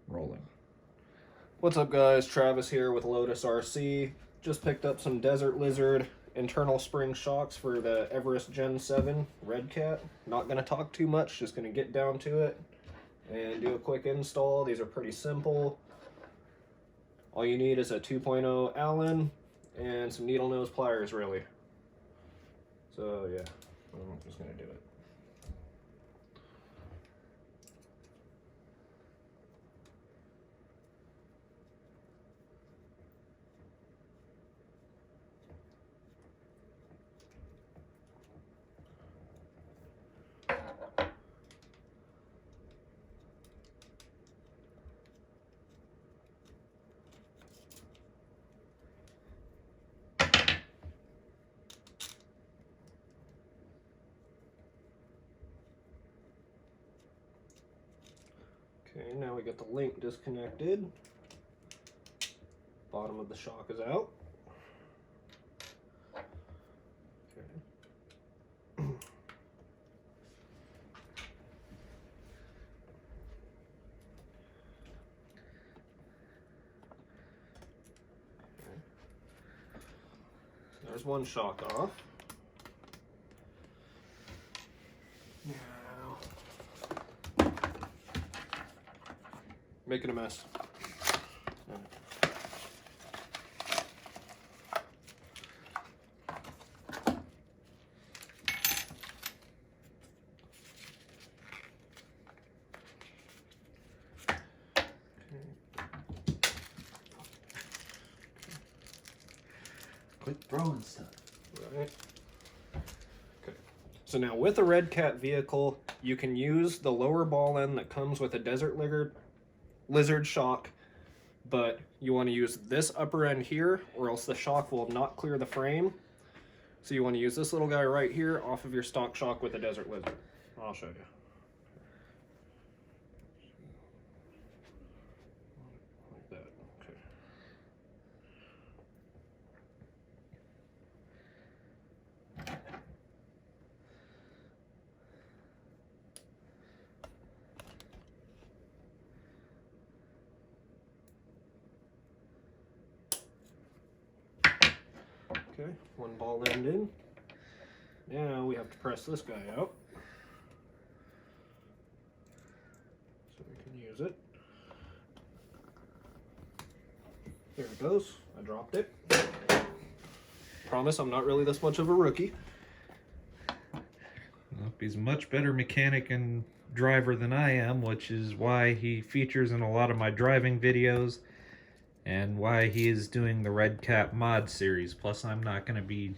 Rolling. What's up guys, Travis here with Lotus RC. Just picked up some Desert Lizard internal spring shocks for the Everest Gen 7 Redcat. Not going to talk too much, just going to get down to it and do a quick install. These are pretty simple. All you need is a 2.0 Allen and some needle nose pliers really. So yeah, I'm just going to do it. Okay, now we got the link disconnected. Bottom of the shock is out. Okay. There's one shock off. Now, making a mess. Quit throwing stuff. Right. Okay. So now with a Redcat vehicle, you can use the lower ball end that comes with a Desert Lizard shock, but you want to use this upper end here or else the shock will not clear the frame. So you want to use this little guy right here off of your stock shock with a Desert Lizard. I'll show you. Like that. Okay. Okay, one ball end in. Now we have to press this guy out so we can use it. There it goes. I dropped it. Promise I'm not really this much of a rookie. Well, he's a much better mechanic and driver than I am, which is why he features in a lot of my driving videos and why he is doing the Redcat mod series. Plus, I'm not going to be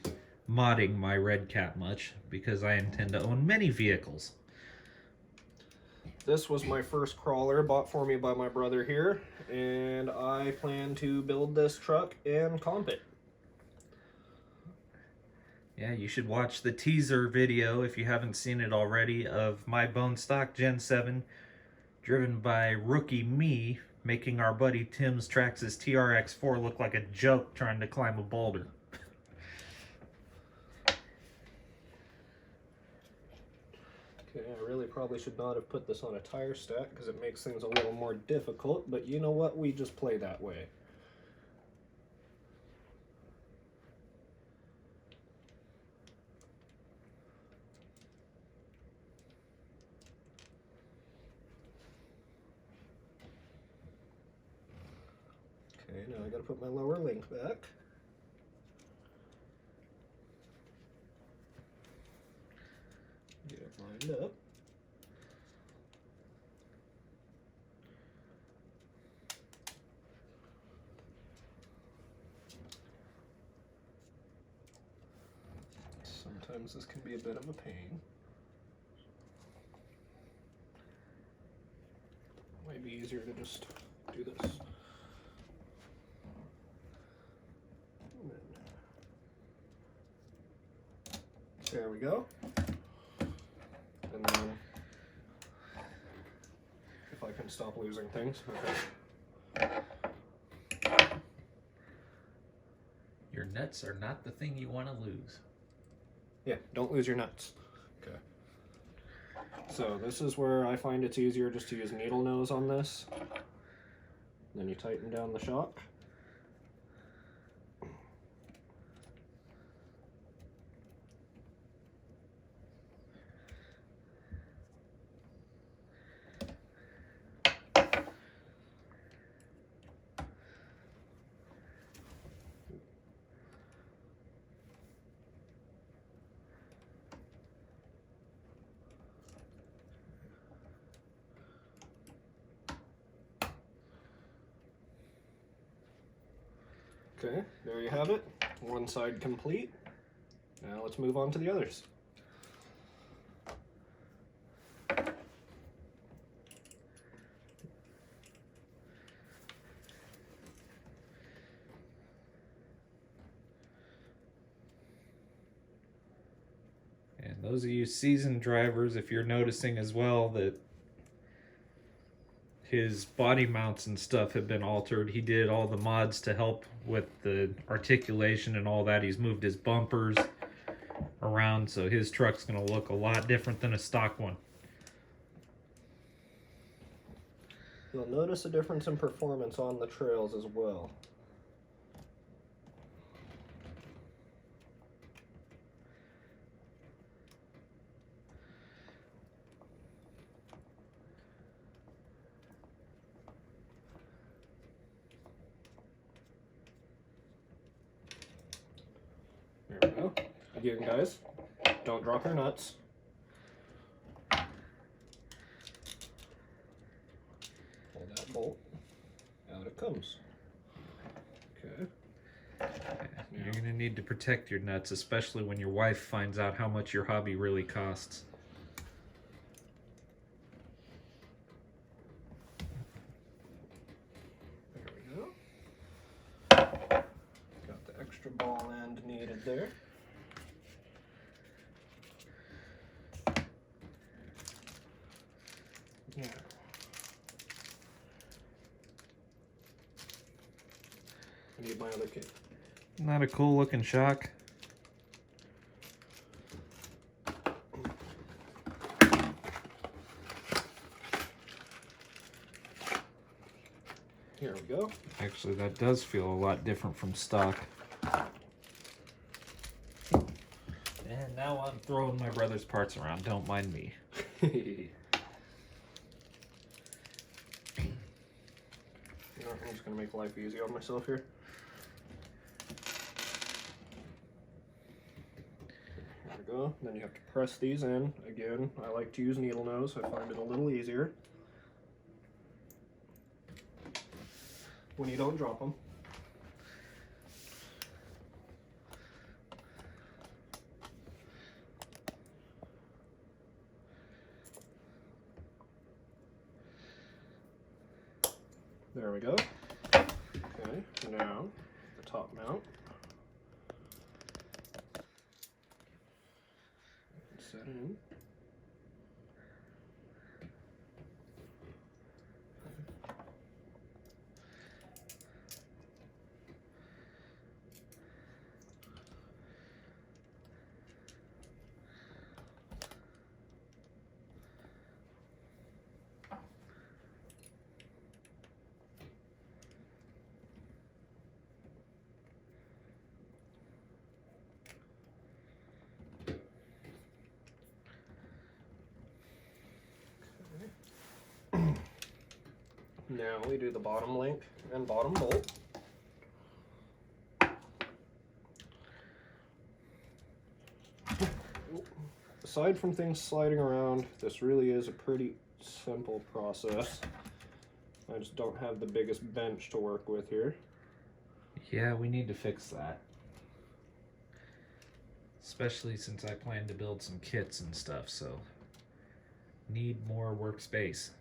modding my Redcat much because I intend to own many vehicles. This was my first crawler bought for me by my brother here, and I plan to build this truck and comp it. Yeah, you should watch the teaser video if you haven't seen it already of my bone stock Gen 7 driven by rookie me making our buddy Tim's Traxxas TRX4 look like a joke trying to climb a boulder. Okay, I really probably should not have put this on a tire stack because it makes things a little more difficult, but you know what? We just play that way. Okay, now I gotta put my lower link back. Get it lined up. Sometimes this can be a bit of a pain. Might be easier to just do this. There we go. And then, if I can stop losing things. Okay. Your nuts are not the thing you want to lose. Yeah, don't lose your nuts. Okay. So this is where I find it's easier just to use needle nose on this. Then you tighten down the shock. Okay, there you have it. One side complete. Now let's move on to the others. And those of you seasoned drivers, if you're noticing as well that his body mounts and stuff have been altered. He did all the mods to help with the articulation and all that. He's moved his bumpers around, so his truck's going to look a lot different than a stock one. You'll notice a difference in performance on the trails as well. There we go. Again, guys, don't drop your nuts. Pull that bolt. Out it comes. Okay. You're going to need to protect your nuts, especially when your wife finds out how much your hobby really costs. There we go. Got the extra ball end needed there. Yeah. I need my other kit. Not a cool looking shock. Here we go. Actually, that does feel a lot different from stock. And now I'm throwing my brother's parts around. Don't mind me. I'm just gonna make life easy on myself here. There we go. Then you have to press these in. Again, I like to use needle nose. I find it a little easier when you don't drop them. There we go. Okay, now the top mount. Set in. Now we do the bottom link and bottom bolt. Aside from things sliding around, this really is a pretty simple process. I just don't have the biggest bench to work with here. Yeah, we need to fix that. Especially since I plan to build some kits and stuff, so need more workspace.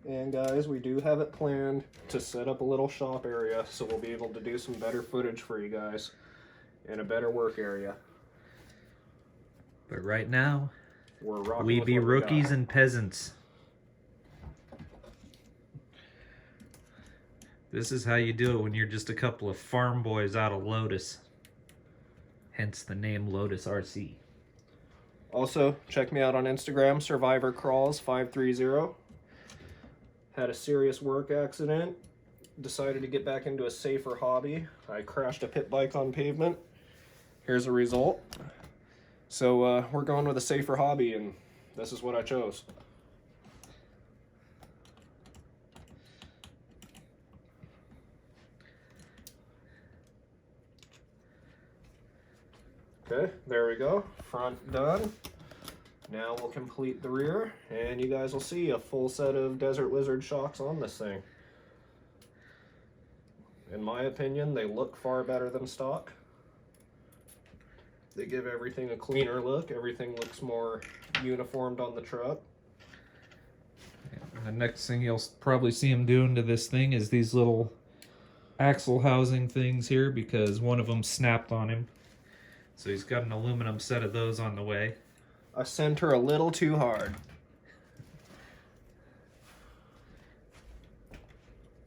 And guys, we do have it planned to set up a little shop area, so we'll be able to do some better footage for you guys in a better work area. But right now, We're rocking we with be what we rookies got. and peasants. This is how you do it when you're just a couple of farm boys out of Lotus. Hence the name Lotus RC. Also, check me out on Instagram, SurvivorCrawls530. Had a serious work accident. Decided to get back into a safer hobby. I crashed a pit bike on pavement. Here's the result. So we're going with a safer hobby, and this is what I chose. Okay, there we go. Front done. Now we'll complete the rear, and you guys will see a full set of Desert Lizard shocks on this thing. In my opinion, they look far better than stock. They give everything a cleaner look. Everything looks more uniformed on the truck. The next thing you'll probably see him doing to this thing is these little axle housing things here, because one of them snapped on him. So he's got an aluminum set of those on the way. I sent her a little too hard.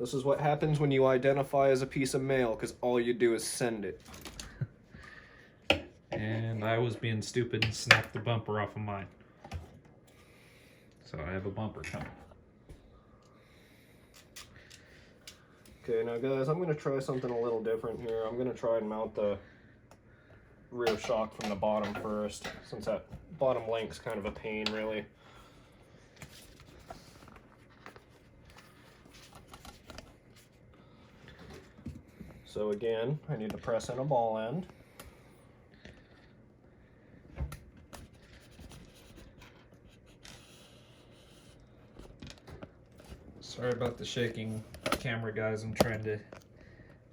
This is what happens when you identify as a piece of mail, because all you do is send it. And I was being stupid and snapped the bumper off of mine. So I have a bumper coming. Okay, now guys, I'm going to try something a little different here. I'm going to try and mount the rear shock from the bottom first, since that bottom link's kind of a pain, really. So again, I need to press in a ball end. Sorry about the shaking camera, guys. I'm trying to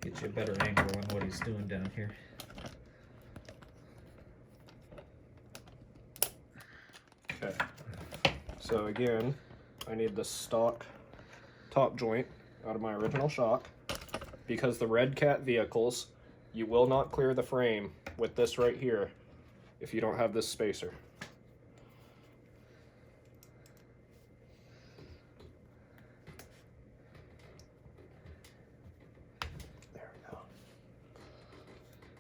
get you a better angle on what he's doing down here. Okay. So again, I need the stock top joint out of my original shock, because the Redcat vehicles, you will not clear the frame with this right here if you don't have this spacer.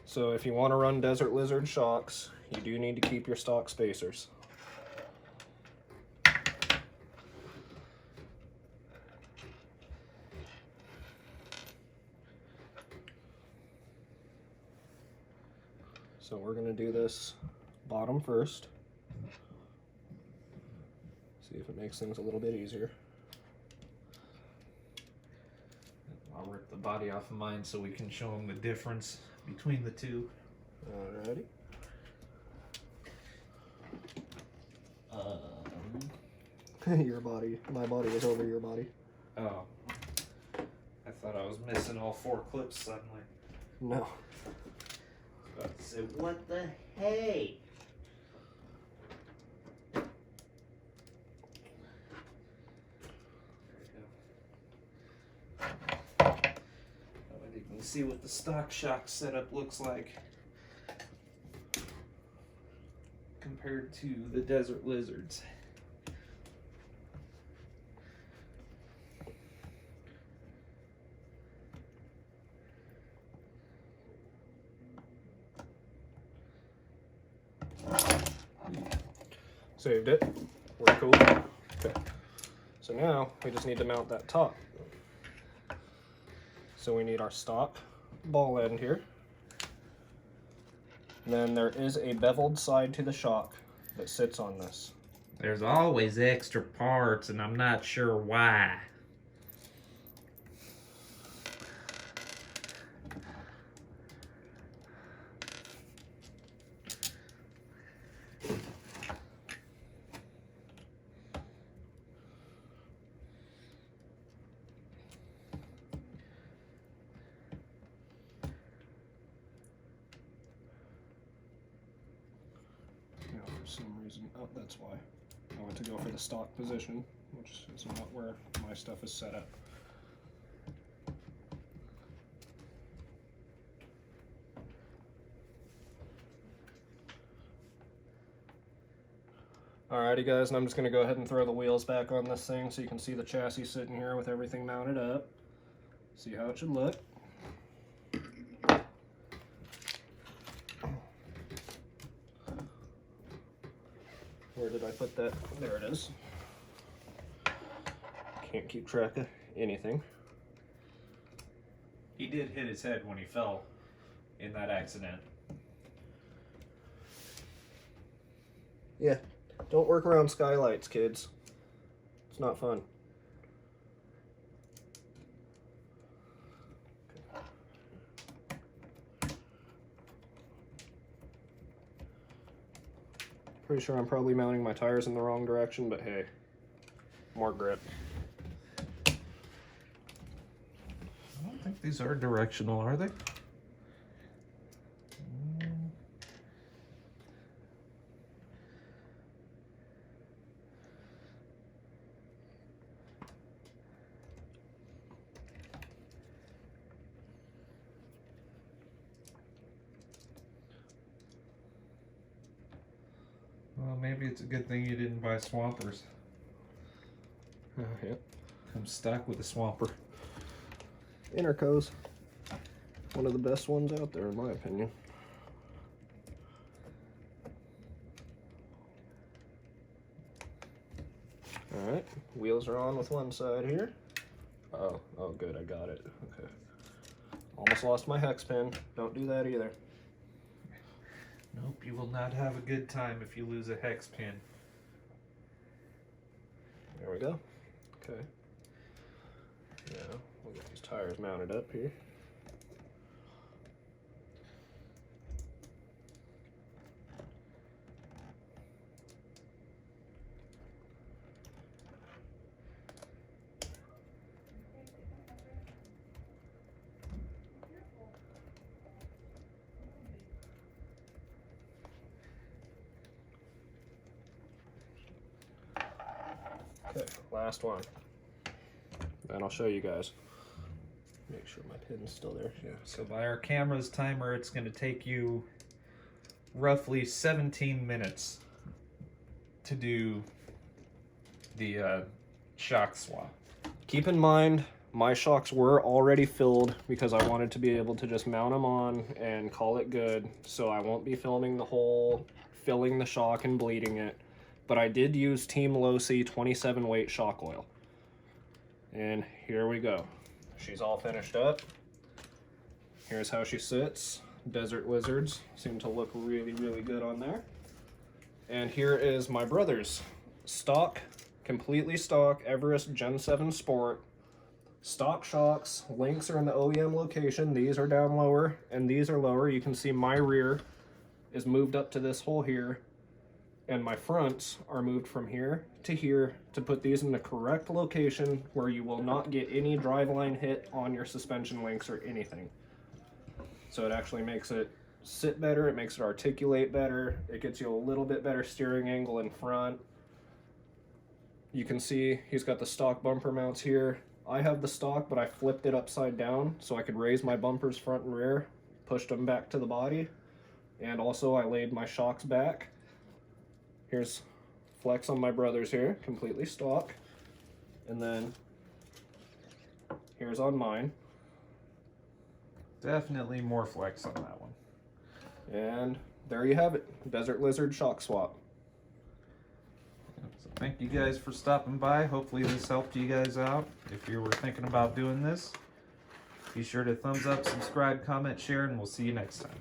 So if you want to run Desert Lizard shocks, you do need to keep your stock spacers. So we're going to do this bottom first. See if it makes things a little bit easier. I'll rip the body off of mine so we can show them the difference between the two. Alrighty. Your body, my body was over your body. Oh. I thought I was missing all 4 clips suddenly. No. About to say, what the hey? You can see what the stock shock setup looks like compared to the Desert Lizards. Saved it. We're cool. Okay. So now we just need to mount that top. So we need our stock ball end here. And then there is a beveled side to the shock that sits on this. There's always extra parts, and I'm not sure why. For some reason, oh, that's why. I went to go for the stock position, which is not where my stuff is set up. Alrighty guys, and I'm just going to go ahead and throw the wheels back on this thing so you can see the chassis sitting here with everything mounted up. See how it should look. Where did I put that? There it is. Can't keep track of anything. He did hit his head when he fell in that accident. Yeah, don't work around skylights, kids. It's not fun. Pretty sure I'm probably mounting my tires in the wrong direction, but hey, more grip. I don't think these are directional, are they? Well, maybe it's a good thing you didn't buy Swampers. Yep. I'm stuck with a Swamper. Interco's. One of the best ones out there, in my opinion. Alright, wheels are on with one side here. Oh good, I got it. Okay. Almost lost my hex pin. Don't do that either. Nope, you will not have a good time if you lose a hex pin. There we go. Okay. Now, we'll get these tires mounted up here. Okay, last one. And I'll show you guys. Make sure my pin's still there. Yeah. So by our camera's timer, it's going to take you roughly 17 minutes to do the shock swap. Keep in mind, my shocks were already filled because I wanted to be able to just mount them on and call it good. So I won't be filming the whole filling the shock and bleeding it. But I did use Team Losi 27 weight shock oil. And here we go. She's all finished up. Here's how she sits. Desert lizards seem to look really, really good on there. And here is my brother's stock, completely stock Everest Gen 7 Sport. Stock shocks. Links are in the OEM location. These are down lower and these are lower. You can see my rear is moved up to this hole here. And my fronts are moved from here to put these in the correct location where you will not get any driveline hit on your suspension links or anything. So it actually makes it sit better, it makes it articulate better, it gets you a little bit better steering angle in front. You can see he's got the stock bumper mounts here. I have the stock, but I flipped it upside down so I could raise my bumpers front and rear, pushed them back to the body, and also I laid my shocks back. Here's flex on my brother's here, completely stock. And then here's on mine. Definitely more flex on that one. And there you have it, Desert Lizard shock swap. So thank you guys for stopping by. Hopefully this helped you guys out. If you were thinking about doing this, be sure to thumbs up, subscribe, comment, share, and we'll see you next time.